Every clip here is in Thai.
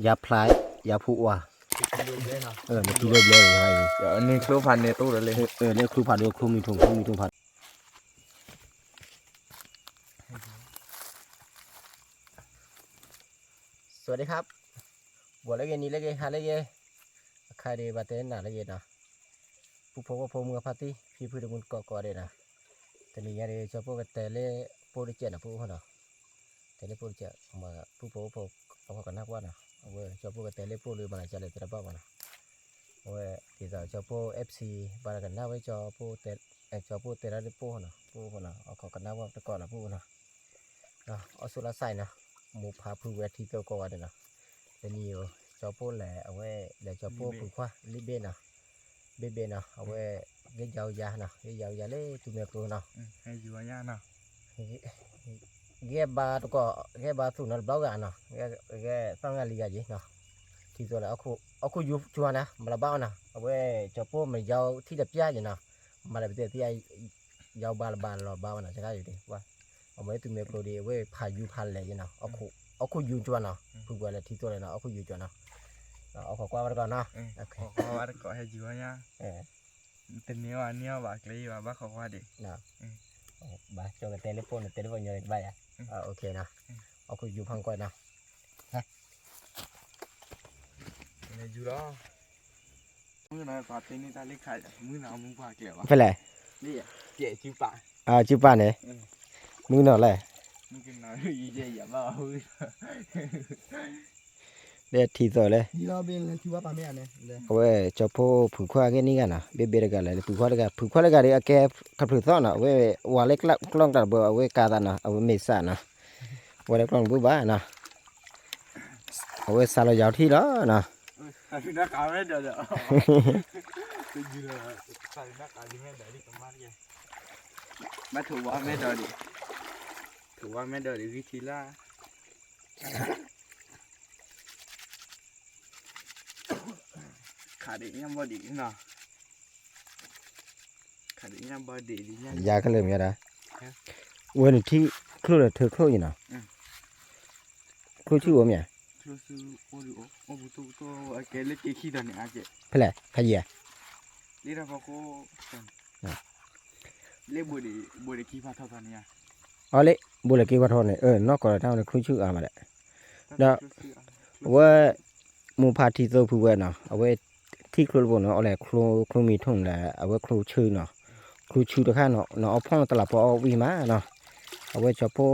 ยาพลายยาผู้ว่ามันกินเลยยังไงเดี๋ยวนี่ครูพันในตู้เลยเนี่ยครูผัดด้วยครูมีถุงผัดสวัสดีครับบัวเล็กนี่เล็กฮาเล็กใครดีบาเต้นหนาเล็กนะผู้พบว่าพมือพัตติพี่พูดมุนก่อเดนะแต่นี่ยาเดชอบพวกแต่เล่ปูดิเจนะผู้เขาเนาะแต่เล่ปูดิเจมาผู้พบเอากันนักว่านะเอาไว้ชอบพวกแต่เล่ปูหรือบาลานจะเลยแต่ละบ้านะเอาไว้ที่จะชอบพวกFC บาลานกันนักไว้ชอบพวกแต่ชอบพวกแต่ละเล่ปูนะผู้เขาเนาะเอาเขากันนักว่าแต่ก่อนนะผู้นะเอาสุรใส่นะหมูพาผู้เวทีเกี่ยวกับอะไรนะแต่นี่ชอบพวกแหล่เอาไว้แหล่ชอบพวกผู้คว้าลิเบนะเบนะเอาไว้เกี่ยวยานะเกี่ยวยาเล่ตุ้มเปลือกนะให้อยู่ว่าย่านะเกี่ยบาตุก็เกี่ยบาตุนั่นเบากันนะเกี่ยฟังงานลีกาจีนะที่ตัวละเอาคุอยู่ชัวนะมาละบ้านะเอาไว้ชอบพวกมันยาวที่จะพิจารณามาละเดี๋ยวที่ยาวบาลรอบ้านะจะได้อยู่ดีว่าเอาไว้ตุ้มเปลือกดีไว้พายุพันเลยนะเอาคุอยู่ชัวนะผู้ว่าละที่ตัวเลยนะเอาคุอยู่ชัวนะเอาขอกว่ามาก่อนนะขอว่าก็ให้อยู่ว่าย่าเป็นเนี้ยว่าเกลีว่าบ้าขอว่าดินะบ้าจงกับเตลิโฟนเยอะไปอ่ะโอเคนะเอาคุอยู่พังก่อนนะอยู่แล้วมือหน่อยปาเต้นนี่ตาเล็กขายมือหน่อยมึงปาเกี่ยววะเป็นไรนี่เกี่ยจิ้มปะจิ้มปะเนี่ยมือหน่อยเลยมึงกินหน่อยยี่เจี๊ยบบ้าเด็ดทีตัวเลยนี่เราเป็นที่ว่าปาไม่อันเนี่ยเอาไว้จะพูดผูกข้อแค่นี้กันนะเบี้ยกันเลยผูกข้อเลยกันเดี๋ยวแกขับรถต่อนะเอาไว้ว่าเล็กละกล้องตัดเบอร์เอาไว้กาตันนะเอาไว้เมซ่านะว่าเล็กกล้องบุบ้านะเอาไว้ซาลายาวที่แล้วนะคือนักข่าวไม่เดี๋ยวเป็นยูเลยใส่นักข่าวที่ไม่เดี๋ยวที่ประมาณนี้มาถูกว่าไม่เดี๋ยวดิถูกว่าไม่เดี๋ยวดิวิธีล่าขาดอีกยังบอดีเนาะขาดอีกยังบอดีดิเนี่ยยาก็เลยมีอะไรวันที่ครูเลยเธอครูอยู่นะครูชื่อว่ามีครูชื่อโอ้โหโอ้โหตัวแกเล็กขี้ตัวเนี่ยอาเจเพลย์พายนี่เราบอกว่าเล็กบุรีขี้พัทตัวเนี่ยอ๋อเล็กบุรีกี่วัตถุเนี่ยนอกจากนั้นครูชื่ออะไรมาแล้วว่ามูพาที่ตัวผู้เว้นเนาะเอาไว้ที่ครูบอกเนาะอะไรครูมีทุ่งแหละเอาไว้ครูชื่อเนาะครูชื่อตัวข้าเนาะเอาพ่อตลับพอเอาวีมาเนาะเอาไว้จะพู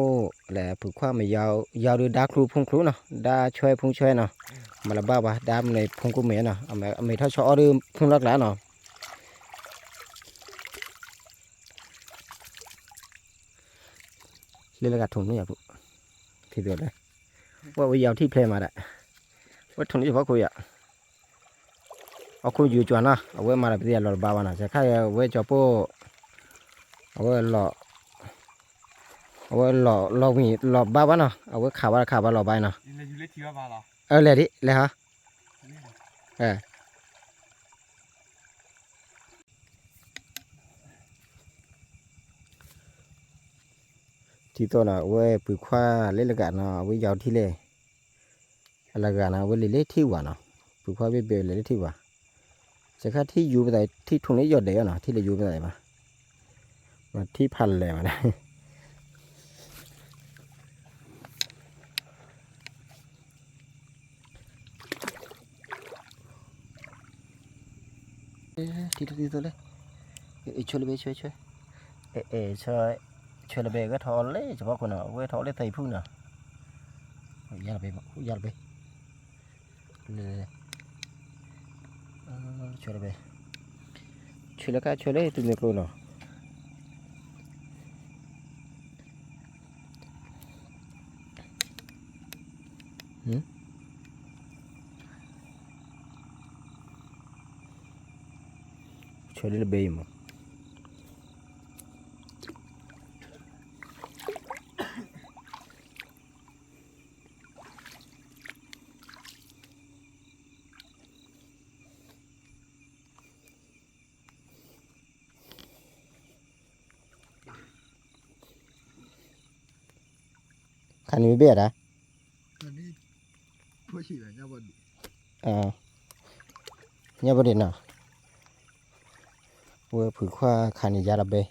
แหละผูกข้าไม่ยาวดูดาครูพงครูเนาะดาช่วยพงช่วยเนาะมาละบ้าปะดามในพงกูเมียเนาะเอาไม่เท่าชอหรือพงลักหลาเนาะเรื่องการถุงนี่อย่าพูที่เดียวเลยว่าวิยาวที่เพลมาได้ว่าถุงนี้เฉพาะคุยอ่ะเอาคุยอยู่จวนนะเอาไว้มาละเดี๋ยวเราบ้านะจะแค่ไว้จะพูเอาไว้เรามีหลอบบ้าเนาะเอาไว้ข่าวว่าหลอบใบเนาะอยู่เล็กที่ว่าบ้าหรอเลยดิเลยฮะที่ตัวน่ะไว้ปุ๋ยคว้าเล่นละกันเนาะไว้ยาวที่เลยละกันนะไว้เล่นที่ว่าเนาะปุ๋ยคว้าเบี้ยเล่นที่ว่าจะแค่ที่อยู่ไปไหนที่ทุ่งนี้ยอดเดียวเนาะที่เลยอยู่ไปไหนมาที่พันเลยมาได้ที่ตัวเลยช่วยเลยช่วยช่วยเลยก็ทอเลยเฉพาะคนเนาะเว้ยทอเลยใส่พุ่งเนาะยาไปเลยช่วยเลยก็ช่วยเลยตุ้มเกลือเนาะช่วยเลยเบย์มั้งคันนี้เบี้ยนะอันนี้ผู้ช ที่ไหนเนี่ยวัน nhớ vấn đề nào vừa phử khoa khả năng giá đập bê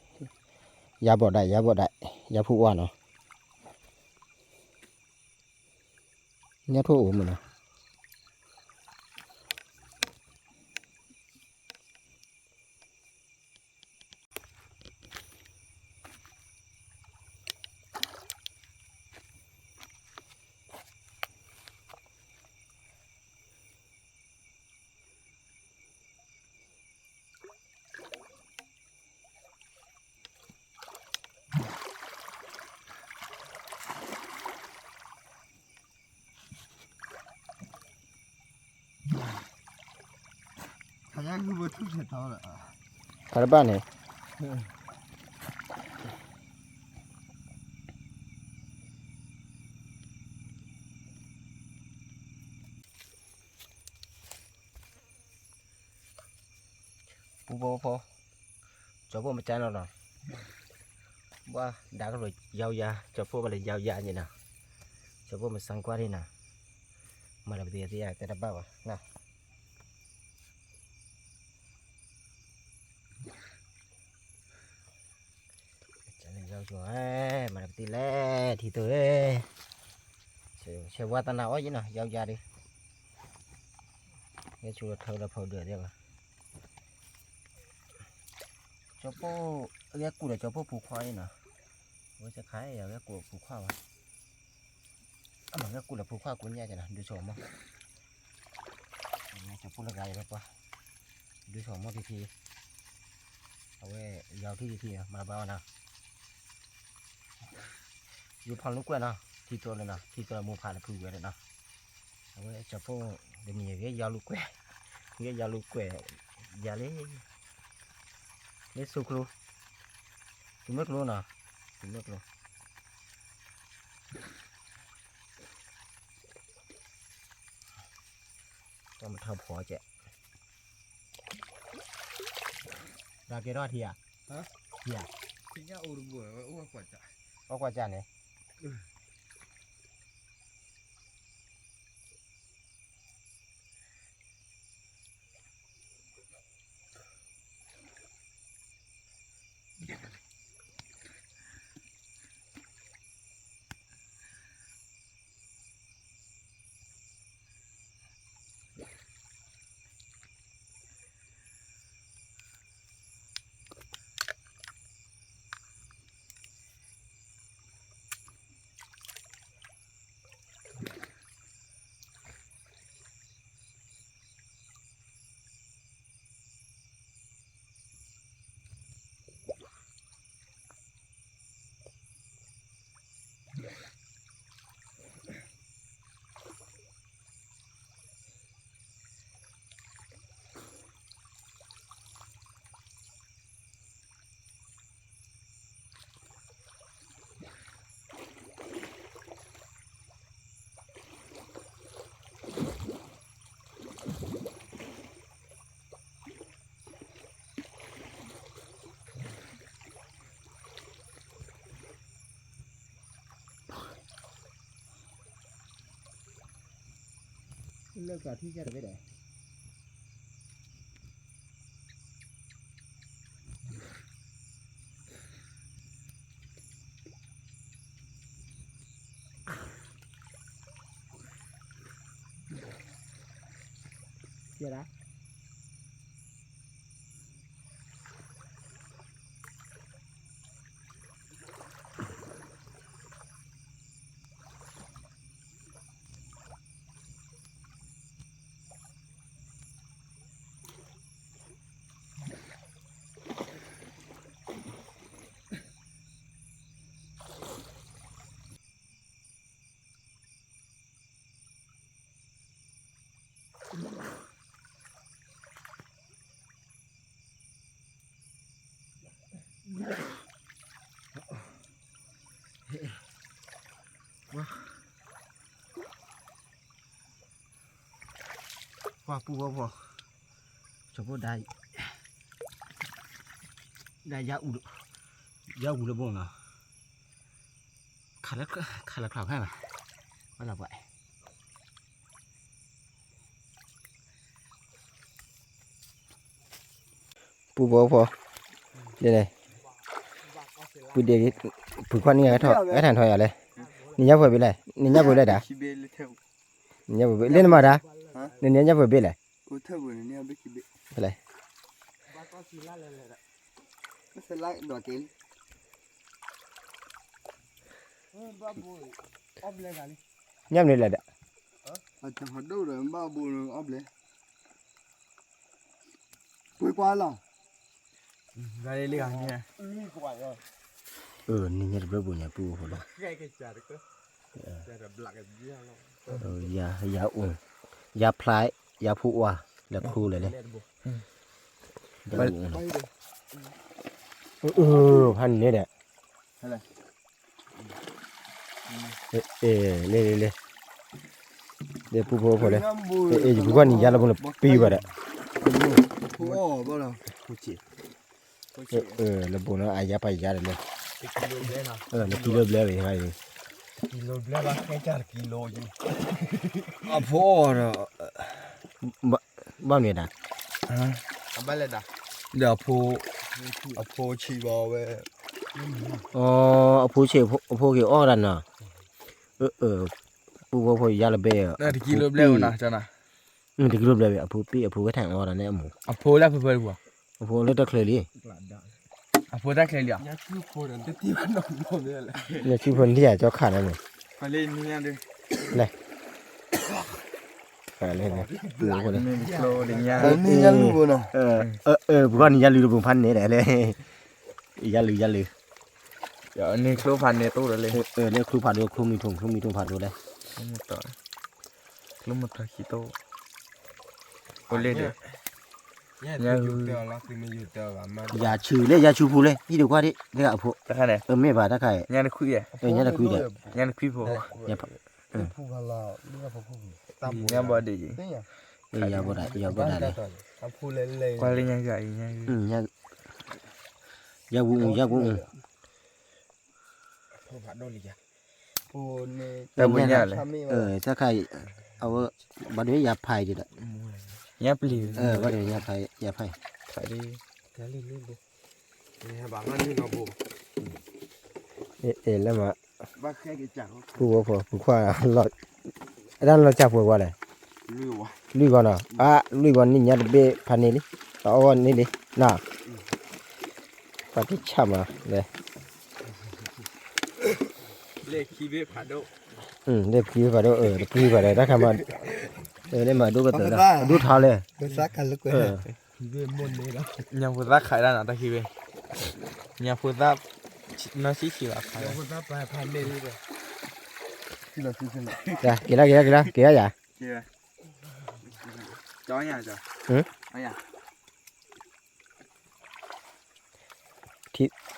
giá bỏ đại giá phụ quan nó nhớ thu ủ mình nào thằng em cứ vừa chút sẽ tao là cả bạn này bố cho bố một chai nào rồi ba đã có rồi giao ra cho bố mà lại giao ra như nào cho bố mình sang qua đi nào mà làm gì thì ai ta đã bao à nào cho nên giao cho mà làm gì lẽ thì tôi sẽ qua ta nào ấy chứ nào giao ra đi cái chùa thờ là phở được rồi cho bố cái củ để cho bố phụ khoai nè với sẽ khái cái củ phụ khoai mà cái củ là phụ khoai của nhà chứ nè đưa sổ mà cho bố là gai đó qua đưa sổ mà thìเอาไว้ยาวที่มาบ้านะอยู่พันลูกกว่านะที่ตัวเลยนะที่ตัวมูพาเลยพูดเลยนะเอาไว้จะพวกเดี๋ยวนี้ก็ยาวลูกกว่ายาวลูกกว่ายาเลยสุกลูจุ่มเล็กลูนะจุ่มเล็กลูต้องมาทำหัวเจ๊ราเกรอดเฮียเฮีย thì nhá ổ bùa ổ quả chả ก็กว่าจานเนี่ยเลิกกับที่จะได้ไปไหนเจ๊ละว่าปูว่าชอบได้ยาอุดบ้งนะขาดแล้วข่าวแค่ไหนว่าเราไป ปูบ่พอเดี๋ยวปูเดี๋ยวปูควันนี่ไงถอดไอ้ฐานถอยอะไรนี่ยับไปเลยนี่ยับไปเลยด่า คิเบลเท่า นี่ยับไปเล่นมาด่านี่ยับไปเลย กูเท่าบุญเนี่ยไปคิเบ อะไร ไม่ใช่ละดอกเกล ยับนี่แหละด่า อาจจะหัดดูเลยบ้าบุญอับเลยปุยกว่าล่ะ ได้เรื่องเนี่ย นี่ยับไปบุญเนี่ยปูหัวละ แค่แค่จ่าเด็กก็จ่าแบบหลักแบบเยอะแล้ว ยาอุ่นยาพลายยาผู้ว่าแล้วครูเลยเลยพันนี่แหละเลยเดี๋ยวปูพอเลยอยู่พวกนี้ยาละบุญปีกว่าเด้อ โอ้บ่ล่ะ ผู้จี ละบุญนะอายาไปยาเลย กิโลเบลนะ ละกิโลเบลเลยไง กิโลเบลละแค่จ่ากิโลอยู่ อ่ะพ่อเนาะ บ้านเนี่ยนะ อันบ้านเลยนะ เดี๋ยวพ่อชีวาเว้ย ผู้เชี่ยวผู้เกี่ยวอ้อดันน่ะผู้พอยาละเบะ น่าจะกิโลเบลนะจ้านะ ที่กิโลเบลผู้ปีผู้ก็แทงอ้อดันเนี่ยหมู อ่ะพูดแล้วพูดบัว ผู้เลือดเคลียร์ดิ อ่ะพูดได้แค่เดียว ยาชื่อพ่อนั่นที่มันนอนเนี่ยแหละ เนี่ยชื่อคนที่อยากจะขาดนั่นเลย ไปเล่นนี่ดิ เลยนะปูคนเลย โคลดิ้งยา นี่ยังรู้บ่เนาะ พวกนี้ยาลือบุญพันนี่แหละเลยยาลือ เดี๋ยวนี่โคลพันเนี่ยตู้เลย เนี่ยครูผ่านดูครูมีถุงผ่านดูเลย นี่ต่อโคลหมดทาคิโตโอเล่เด้ยาอยู่เดียวละคือไม่อยู่เดียวละมาย าชื่อเลยยาชูพูเลยนี่ดีกว่าดิเรียกพวก แต่แค่ไหน ไม่บาดถ้าใคร ยาในคุยอ่ะ เนี่ยคุยเด็ก ยาในคุยพอย า ผู้พลาเรื่องผู้ตาม ยาบอดี นี่ ยาบ่ได้เลย ตามผู้เล่นเลย กว่าเล่นยังไงยาย าวุ้ง ผู้ผัดโดนอีกอ่ะผู้นี่ แต่บุญยาเลย ถ้าใครเอาบัดนี้ยาไผ่ดิละ ยาปลี บัดนี้ยาไผ่ ใส่ดิ แค่ลิ้นดูนี่บางอันนี่เนาะผู้ แล้วมา บ้าแค่กี่จักร ผู้ว่าพอผู้ว่าหลอดด้านเราจับผู้ว่าเลย รู้วะ ลุยก่อนอ่ะลุยก่อนนี่ยาเบพันนี่ดิเอาวันนี้ดิน่ะปฏิช่ำอ่ะเลย เลขคีเบผัดโด เด็กพี่ไปดูพี่ไปเลยถ้าทำมาได้มาดูก็ตื่นแล้วดูเท้าเลย ไปซักกันลึกเลยพี่เวมนเลยแล้ว ยังพูดรักขายได้นะตะคีเบยังพูดรักน่าชี้ละขาย คนซักไปพันเลยเลยที่เราซื้อกัน จ้ะกี่ละอย่า เกี่ยจ้อยยังจ้ะอะไร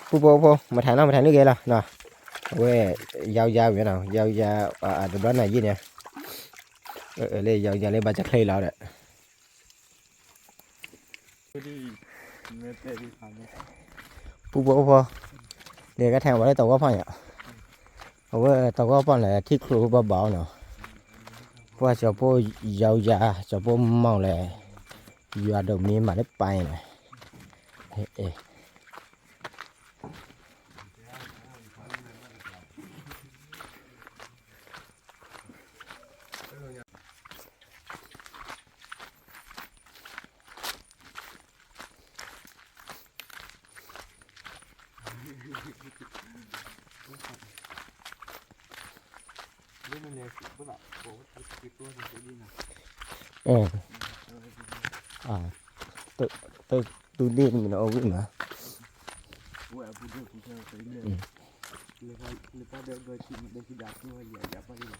ปูมาถ่ายน้ำนี่กี่ละน่ะเว้ยยาวอยู่นะยาวเดี๋ยวบ้านไหนยี่เนี่ยเลยยาวเลยบาจะเคยแล้วแหละ ไม่เตะดีพัน ปูเดี๋ยวก็แทงไว้ตัวก็พอเนี่ยเอาไว้ตัวก็พอแหละที่ครูเบาๆเนาะเพราะว่าจะปูยาวจะปูเมาเลยยาดมนี้มาได้ไปหน่อย นี่มันเนี่ยพวกเราโอ้ติดตัวมันจะดีนะ ตัวนี้มันเอาวิ่งนะ ว่าผู้เดียวไปเลยเลยก็เดินโดยที่เดินที่ดักด้วยอย่าไปเลย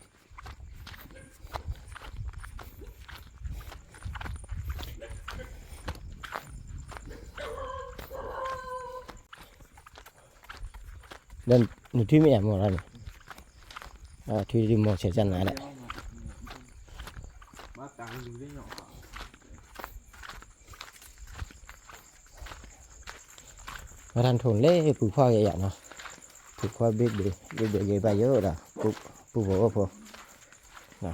dan ni tu mi mo la ni tu di mo che chan na la มาต่างอยู่ได้หรอ ma than thon le pu pho ya ya no pu pho bit de ge ba yo da pu pho na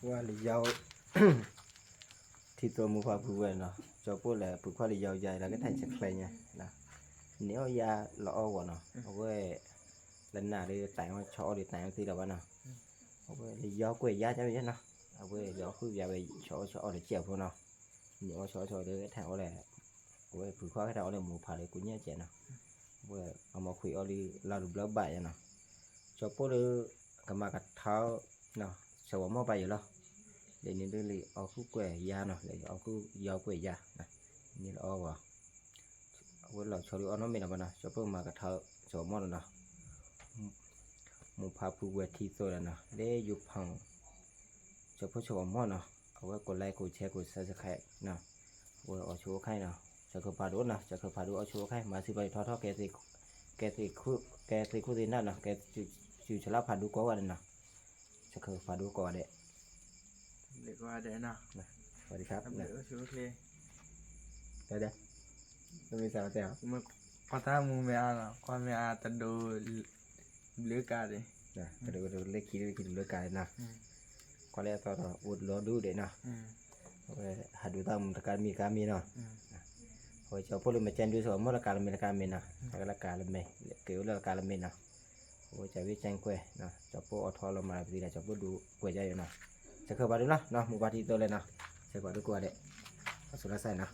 ว่าเลยยาว ที่ตัวมือพาผู้เวนเนาะจอพูดแหละผู้ควาเลยยาวใหญ่แล้วก็แทงเช็คไฟไงนะเนี้ยยาละอ้อวะเนาะเอาไว้lần nào đi tại mà cho đi tại thì đâu bạn nàoเอาไว้เลยยาวกว่ายาจะไม่ใช่เนาะเอาไว้ยาวคือยาไปcho để chèo thôi nào nhiều cho để thảo nàyเอาไว้ผู้ควาให้เราเลยหมูผ่าเลยกูเนี่ยเจ๋งเนาะเอาไว้เอามาคุยเอาดีเราดูแล้วใบเนาะจอพูดเลยกับมากับเท้าเนาะสวมมาไปอยู่แล้ว để nên đây là ở khu quẻ da nó để ở khu giàu quẻ da này như là ở vào với là cho đứa nó mình là bạn nào cho bữa mà cái thợ cho món nào một pha phụ quẻ thì tôi là nào để giúp hàng cho bữa cho món nào ở cái cổ like cổ share cổ subscribe nào với ở chỗ khai nào cho cơ phá đốt nào cho cơ phá đốt ở chỗ khai mà sự vậy thoát cái gì khu gì nào cái chịu cho lắp phá đốt có vào đây nào cho cơ phá đốt có đấy เด็กว่าเดี๋ยวนะ สวัสดีครับ ทำเด็กก็ชื่อเคลีย เดี๋ยวไม่มีสาวแต่ มึงพอถ้ามึงไม่อ่านความไม่อ่านจะดูเลือกการเลย นะก็ดูเลขคิดเรื่องการนะก็แล้วต่ออุดรอดูเดี๋ยวนะหาดูตามการมีเนาะพอจะพูดเรื่องมาเจนดูสมมติการมีนะการมีเกี่ยวกับการมีนะพอจะวิจัยกล้วยนะจะพูดอดทนลงมาดีนะจะพูดดูกล้วยใจอยู่นะจะเข้าไปดูนะมุบาทีตัวเลยนะจะกว่าดูกล้วยเด็กสุดท้ายนะ